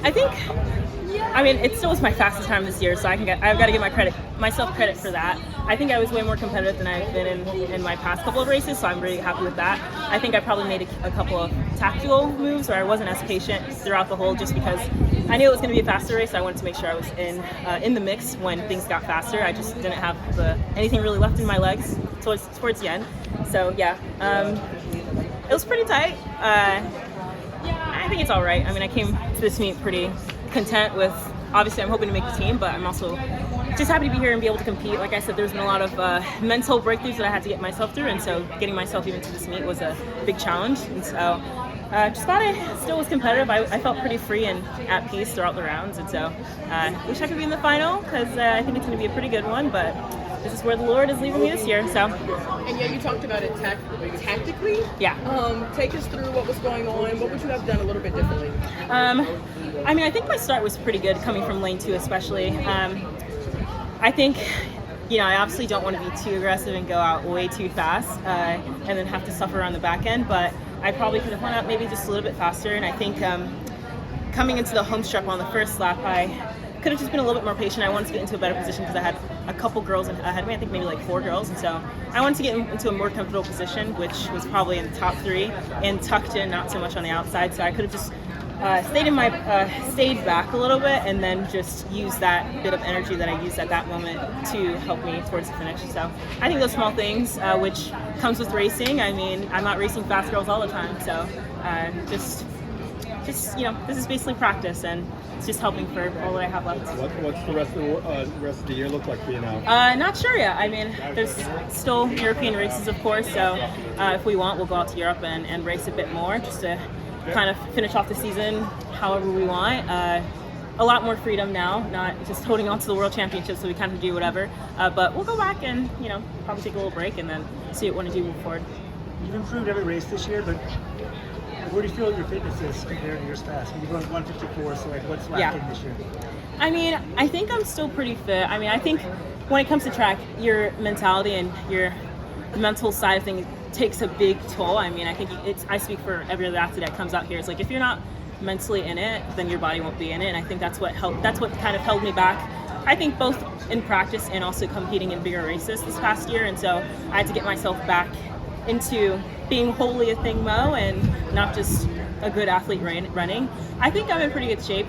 I think, it still was my fastest time this year, so I've got to give myself credit for that. I think I was way more competitive than I've been in my past couple of races, so I'm really happy with that. I think I probably made a couple of tactical moves where I wasn't as patient throughout the whole, just because I knew it was going to be a faster race. So I wanted to make sure I was in the mix when things got faster. I just didn't have anything really left in my legs towards the end. So yeah, it was pretty tight. I think it's all right. I came to this meet pretty content with, obviously I'm hoping to make the team, but I'm also just happy to be here and be able to compete. Like I said, there's been a lot of mental breakthroughs that I had to get myself through, and so getting myself even to this meet was a big challenge. And so just thought I still was competitive. I felt pretty free and at peace throughout the rounds, and so wish I could be in the final, because I think it's going to be a pretty good one, but this is where the Lord is leaving me this year. So. And yeah, you talked about it tactically. Yeah. Take us through what was going on. What would you have done a little bit differently? I think my start was pretty good, coming from lane 2 especially. I think, I obviously don't want to be too aggressive and go out way too fast and then have to suffer on the back end, but I probably could have went up maybe just a little bit faster. And I think coming into the home stretch on the first lap, I could have just been a little bit more patient. I wanted to get into a better position because I had a couple girls ahead of me. I think maybe like 4 girls, and so I wanted to get into a more comfortable position, which was probably in the top 3 and tucked in, not so much on the outside. So I could have just stayed back a little bit and then just use that bit of energy that I used at that moment to help me towards the finish. So I think those small things, which comes with racing. I'm not racing fast girls all the time, so just this is basically practice, and it's just helping for all that I have left. What's the rest of the year look like for you now? Not sure yet. There's still European races, of course, so if we want, we'll go out to Europe and race a bit more, just to kind of finish off the season however we want. A lot more freedom now, not just holding on to the World Championships, so we kind of do whatever. But we'll go back and probably take a little break and then see what we want to do moving forward. You've improved every race this year, but where do you feel your fitness is compared to years past? You've run 154, so what's lacking this year? I think I'm still pretty fit. I think when it comes to track, your mentality and your mental side of things takes a big toll. I think I speak for every other athlete that comes out here. It's like, if you're not mentally in it, then your body won't be in it. And I think that's what kind of held me back, I think, both in practice and also competing in bigger races this past year. And so I had to get myself back into being wholly Athing Mu and not just a good athlete running. I think I'm in pretty good shape.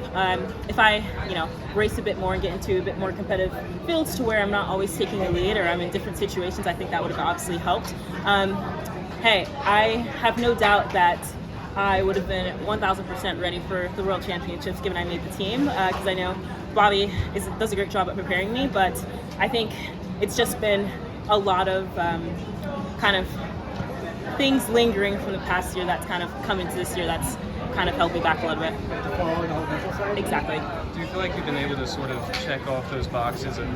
If I, race a bit more and get into a bit more competitive fields to where I'm not always taking the lead, or I'm in different situations, I think that would have obviously helped. I have no doubt that I would have been 1,000% ready for the World Championships given I made the team, because I know Bobby does a great job at preparing me, but I think it's just been a lot of kind of things lingering from the past year that's kind of come into this year that's kind of held me back a little bit. Exactly. Do you feel like you've been able to sort of check off those boxes of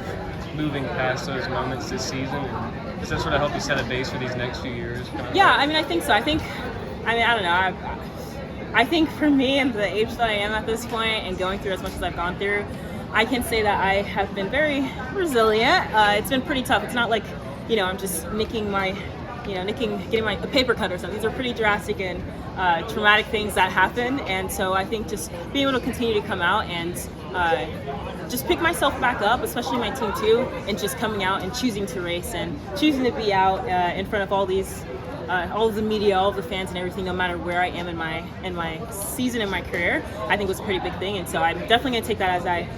moving past those moments this season? And does that sort of help you set a base for these next few years? Yeah, I think so. I don't know. I think for me and the age that I am at this point and going through as much as I've gone through, I can say that I have been very resilient. It's been pretty tough. It's not like, I'm just getting my paper cut or something. These are pretty drastic and traumatic things that happen, and so I think just being able to continue to come out and just pick myself back up, especially my team too, and just coming out and choosing to race and choosing to be out in front of all of the media, all of the fans and everything, no matter where I am in my season and my career, I think was a pretty big thing. And so I'm definitely going to take that as I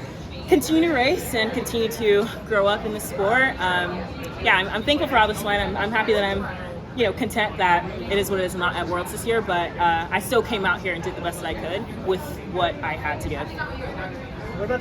continue to race and continue to grow up in the sport. I'm thankful for all this one. I'm happy that I'm content that it is what it is. I'm not at Worlds this year, but I still came out here and did the best that I could with what I had to give. What about